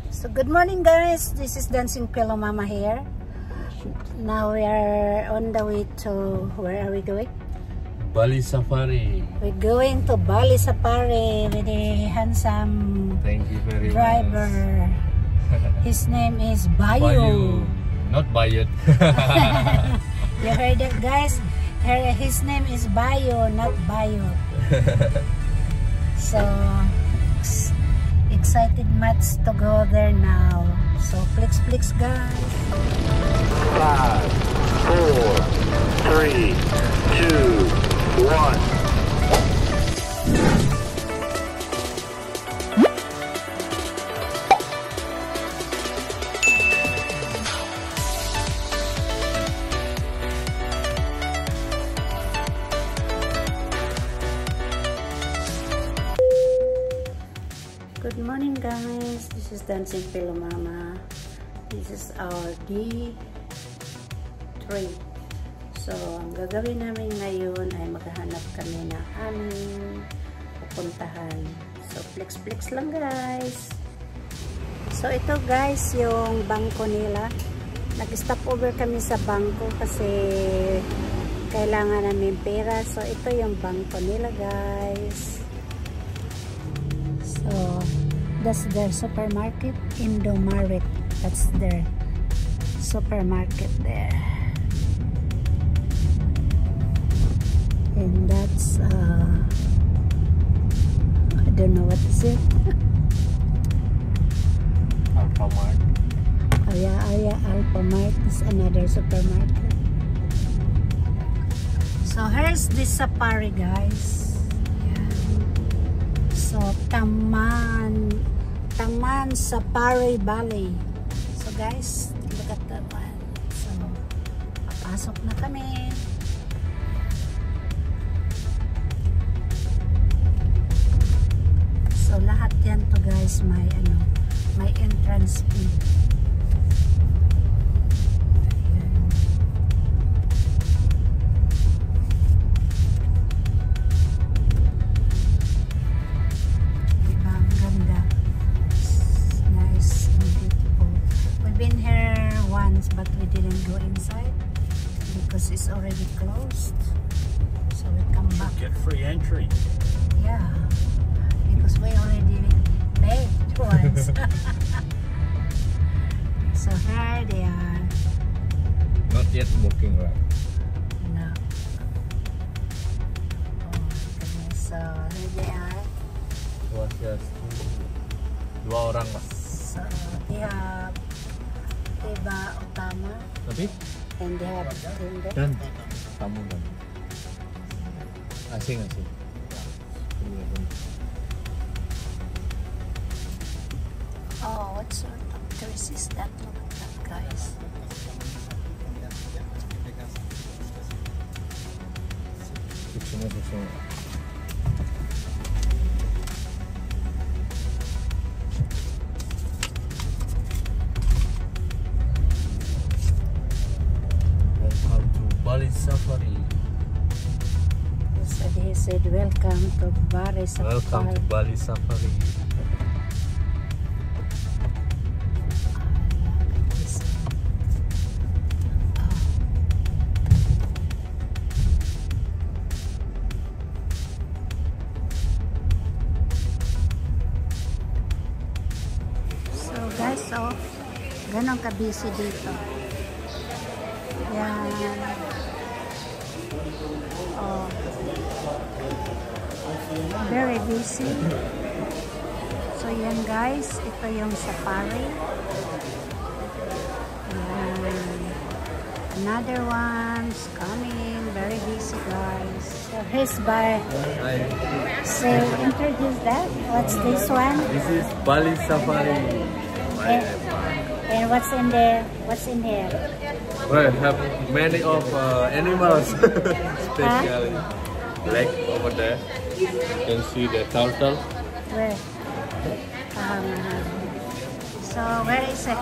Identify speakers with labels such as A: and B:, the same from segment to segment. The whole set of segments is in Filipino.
A: So good morning guys, this is Dancing Pillow Mama here. Now we are on the way to, where are we going?
B: Bali Safari.
A: We're going to Bali Safari with a handsome
B: Thank you very
A: driver.
B: much.
A: His name is Bayu.
B: Bayu. Not Bayut.
A: You heard it guys? His name is Bayu, not Bayu. So excited much to go there now. So flex guys.
C: 5, 4, 3, 2, 1.
A: Good morning guys, this is Dancing Pillow Mama. This is our D3. So ang gagawin namin ngayon ay maghahanap kami ng aming pupuntahan. So flex lang guys. So ito guys yung bangko nila. Nag-stop over kami sa bangko kasi kailangan namin pera. So ito yung bangko nila guys. So that's their supermarket, Indomaret. That's their supermarket there. And that's I don't know what is it.
B: Alfamart.
A: Oh yeah, Alfamart is another supermarket. So here's the safari guys. So Taman Safari Valley. So guys, look at that one. So papasok na kami. So lahat yan to guys may entrance fee. But we didn't go inside because it's already closed, so we come back.
C: Get free entry.
A: Yeah, because we already paid once. So here they are.
B: Not yet booking, right?
A: No. Oh goodness. So here they are.
B: It was just dua orang mas.
A: So they have Tiba Utama.
B: Tapi?
A: And they have Tinder.
B: Dan kamu kan? Asing.
A: Oh, what sort of dress is that? Look at that, guys.
B: Semua. Bali Safari.
A: So he said, "Welcome to Bali Safari."
B: Welcome to Bali Safari.
A: So guys, ganon ka-busy dito. Yan. Oh. Very busy. So yan guys, ito yung safari. Yan. Another one's coming. Very busy guys. So here's by. So introduce that. What's this one?
B: This is Bali Safari.
A: And what's in there? What's in here?
B: Well, have many of animals, especially like over there. You can see the turtle.
A: Where? So where is it?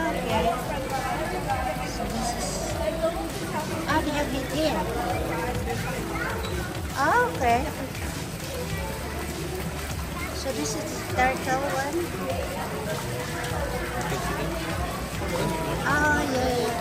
A: Okay. So this is. How do you get here? Oh, okay. So this is the turtle one. Oh yeah.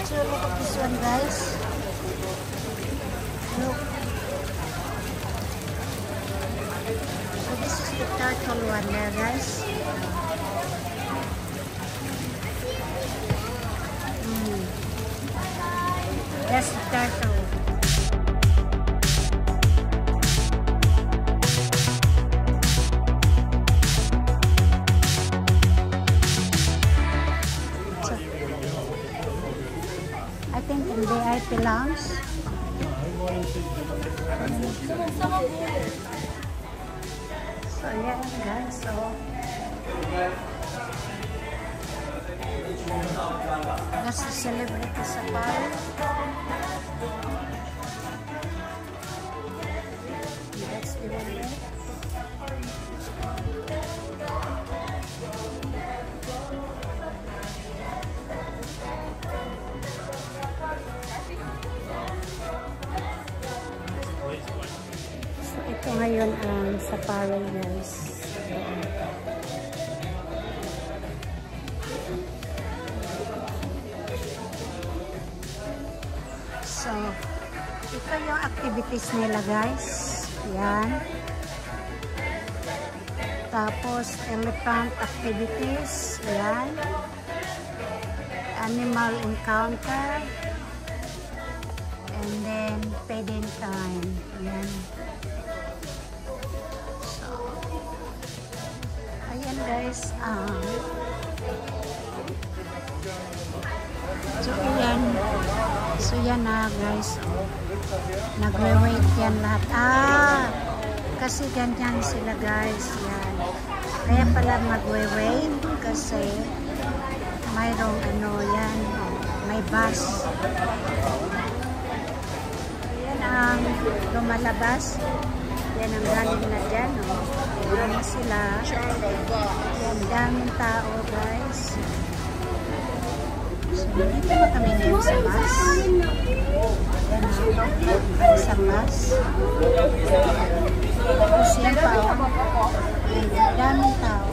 A: So look at this one, guys. Look. So this is the turtle one there, guys. That's the turtle. So, I think in VIP lounge. So yeah, guys. So that's the celebrity safari. That's the one there. So ito ngayon ang safari, guys. So, ito yung activities nila, guys. Yan. Tapos, elephant activities. Yan. Animal encounter. And then, feeding time. Yan. So, ayan, guys. So, ayan. So, yan na, guys. Nagwe-wait yan lahat. Kasi ganyan sila, guys. Yan. Kaya pala magwe-wait kasi mayroong yan. May bus. Yan ang lumalabas. Yan ang galing na dyan. Yan na sila. Yan, daming tao, guys. So, dito na kami ngayon sa bus. Yan ang sa bus. Tapos yan pa. Yan, daming tao.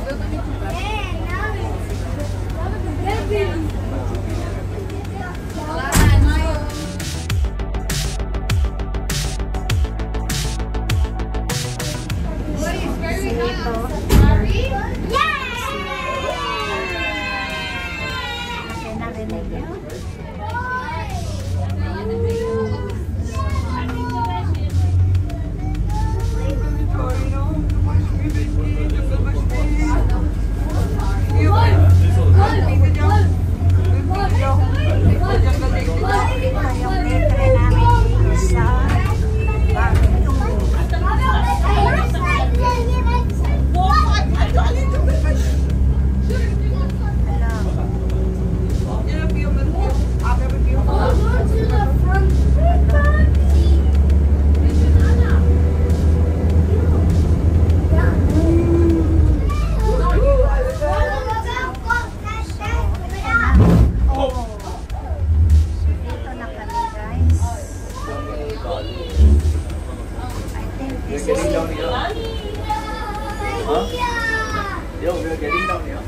C: Yo, we're getting down here.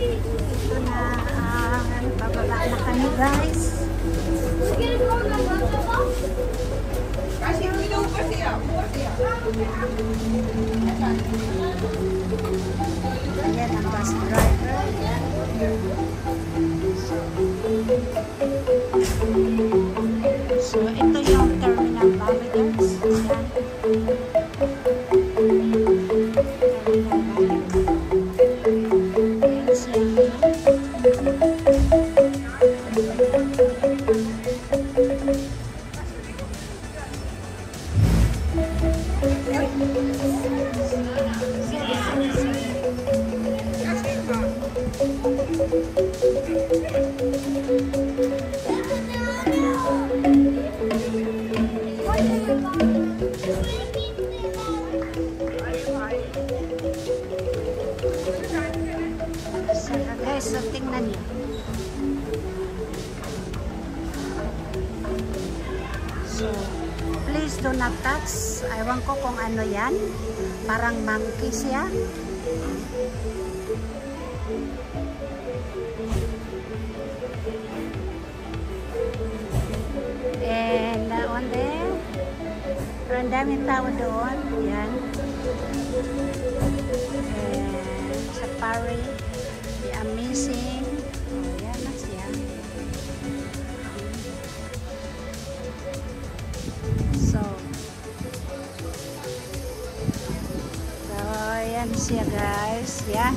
A: Ito na, bababa na kami, guys. Ayan ang bus driver. So, ito yung terminal namin, guys. Ayan. So, please do not touch. Ewan ko kung ano yan. Parang monkey siya. And on there, ang daming tao doon. Yan. And safari. The amazing. Oh, yan na siya. So, yan siya guys. Yan.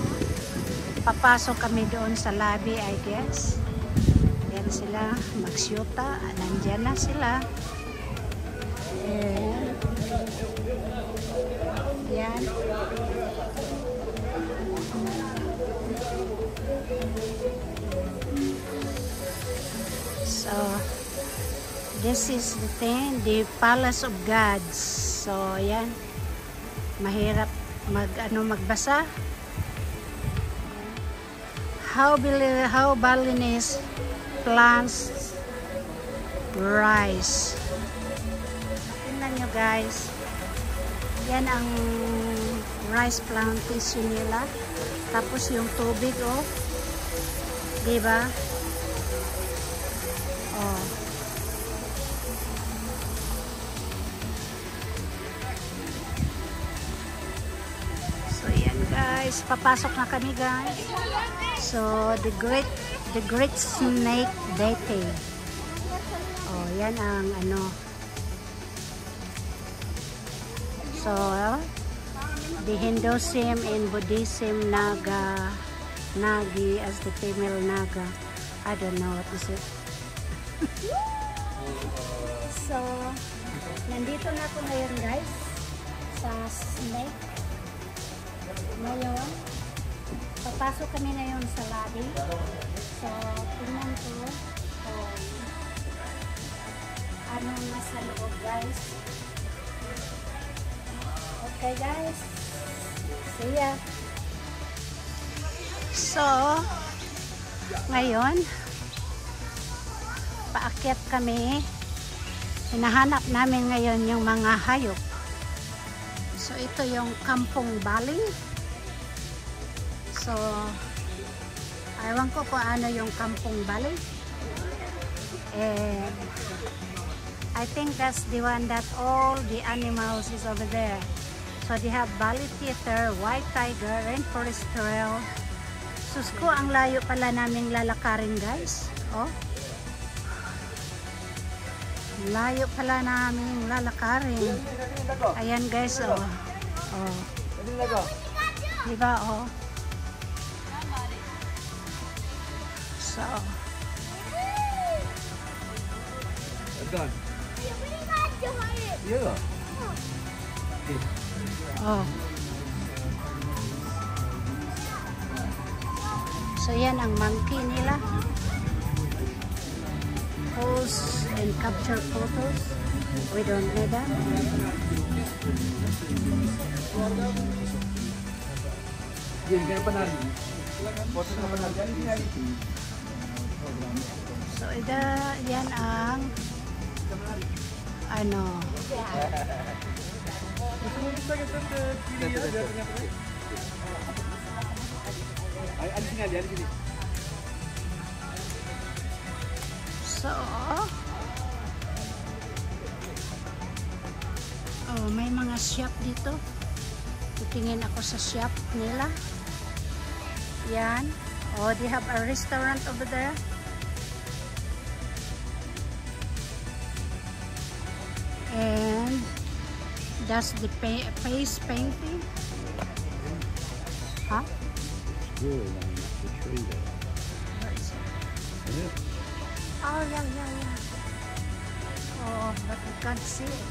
A: Papasok kami doon sa lobby, I guess. Yan sila. Magsyuta. Nandyan na sila. And, yan. So, this is the thing, the Palace of Gods. So, yan. Mahirap magbasa. How Balinese plants rice. Tingnan nyo guys. Yan ang rice plantation nila. Tapos yung tubig, oh. Diba? Oh. So yan guys, papasok na kami guys. So the great snake dating. Oh, yan ang ano. So the Hinduism and Buddhism Nagi as the female Naga. I don't know what is it. So, nandito na ako ngayon guys sa snake. Ngayon, papasok kami ngayon sa lobby. So, tingnan ko kung anong nasa loob guys. Okay guys, see ya. So, ngayon, paakyat kami. Hinahanap namin ngayon yung mga hayop. So, ito yung Kampong Bali. So, ewan ko kung ano yung Kampong Bali. And, I think that's the one that all the animals is over there. So, they have Bali Theater, White Tiger, Rainforest Trail. Susko, ang layo pala naming lalakarin guys. Oh. Layo pala namin lalakarin. Ayan guys, oh. Oh. Diba, oh. So. Oh. So yan ang monkey nila. Pose and capture photos. We don't need that. So yan ang ano. So, oh, may mga shop dito. Titingin ako sa shop nila. Yan. Oh, they have a restaurant over there. And that's the face painting. Huh?
C: Really nice, the tree there.
A: Where is it? Oh, yeah. Oh, but we can't see it.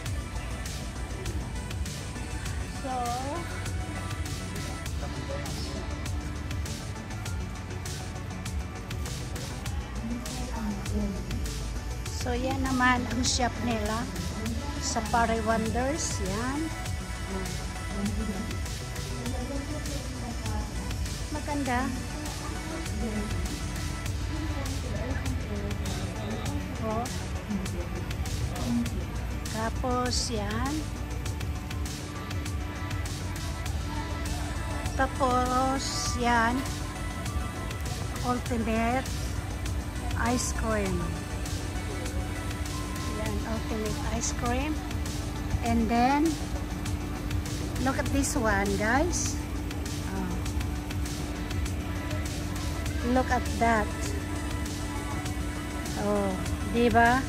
A: So, yan naman ang shop nila. Safari Wonders. Yan. Maganda. Oh. Tapos yan. Tapos yan. Ultimate ice cream. Yan, ultimate ice cream. And then, look at this one, guys. Oh. Look at that. Oh, diba?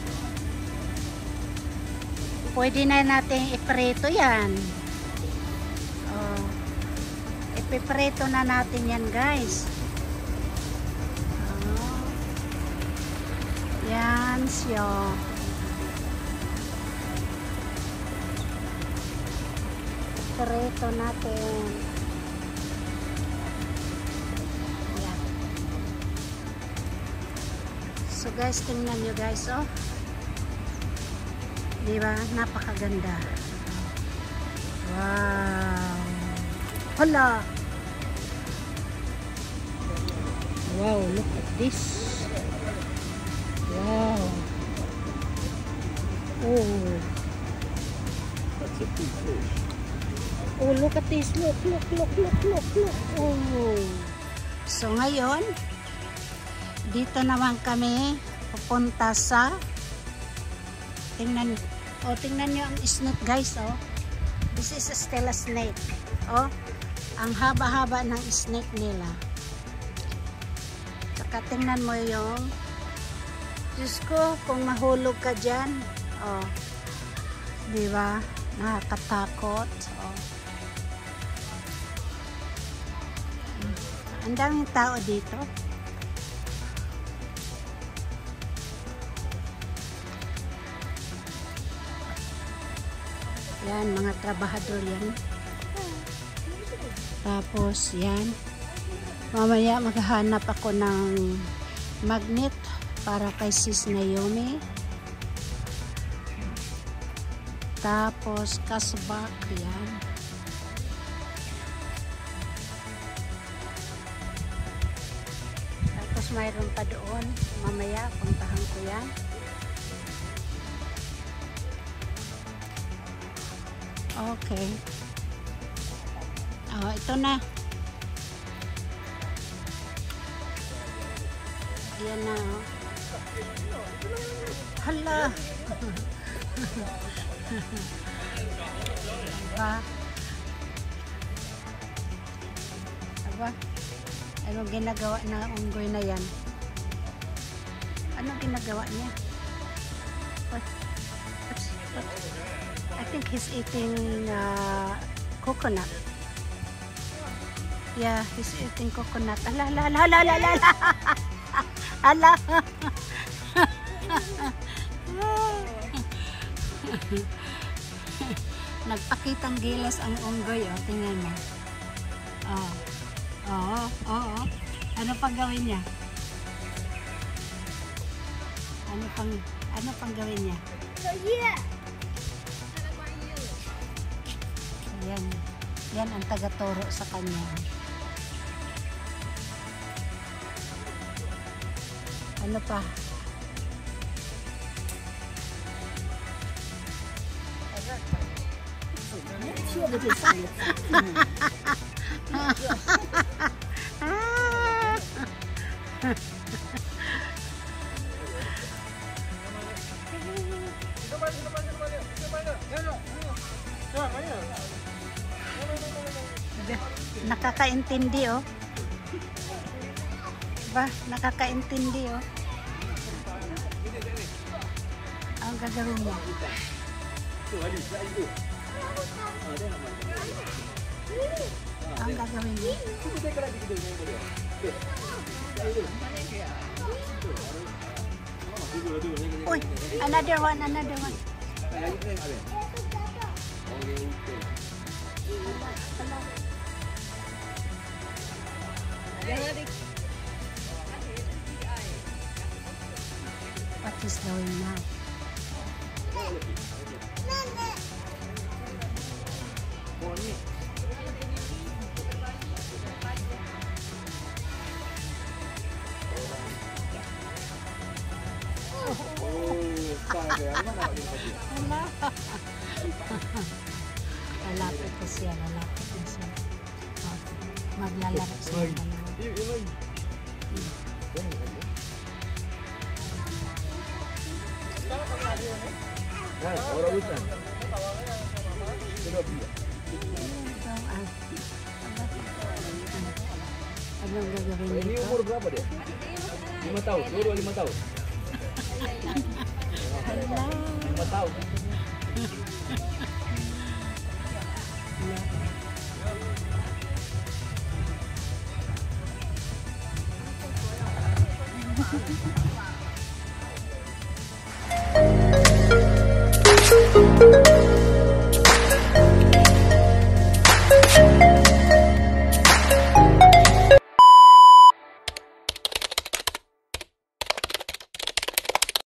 A: Pwede na natin iprito yan. Oh. Ipiprito na natin yan, guys. Oh. Yan siya. Iprito natin. Yan. So guys, tingnan nyo guys, oh. Diba? Napakaganda. Wow. Hala! Wow, look at this. Wow. Oh.
C: That's a big fish.
A: Oh, look at this. Look. Oh. So, ngayon, dito naman kami pupunta sa tingnan nyo ang snake guys, oh. This is still a snake. Oh, ang haba-haba ng snake nila. Saka tingnan mo yung Diyos ko, kung mahulog ka dyan, oh, diba? Nakakatakot. Oh. Ang daming tao dito. Yan, mga trabahador yan. Tapos, yan. Mamaya maghahanap ako ng magnet para kay Sis Naomi. Tapos, kasbak, yan. Tapos, mayroon pa doon. Mamaya, puntahan ko yan. Okay. Oh, ito na. Ayan na, oh. Hala. Aba. Anong ginagawa na unggoy na yan? Anong ginagawa niya? What? I think he's eating coconut. Yeah, he's eating coconut. Ala. Ala. Nagpakitang gilas ang unggoy, oh. Tingnan mo. Oo. Ano pang gawin niya? Ano pang gawin niya? Yeah. Yan ang taga-turo sa kanya. Ano pa? Nakakaintindi, oh. Ba, nakakaintindi, oh. Ang gagawin mo. Ang gagawin mo. Uy, another one. What is doing now? Lalapit ko siya, lalapit ko siya. Maglalaro siya. Anong gagawin
C: Ini
A: nito?
C: umur berapa dia? 5 tahun, dua 5 tahun. 5 tahun.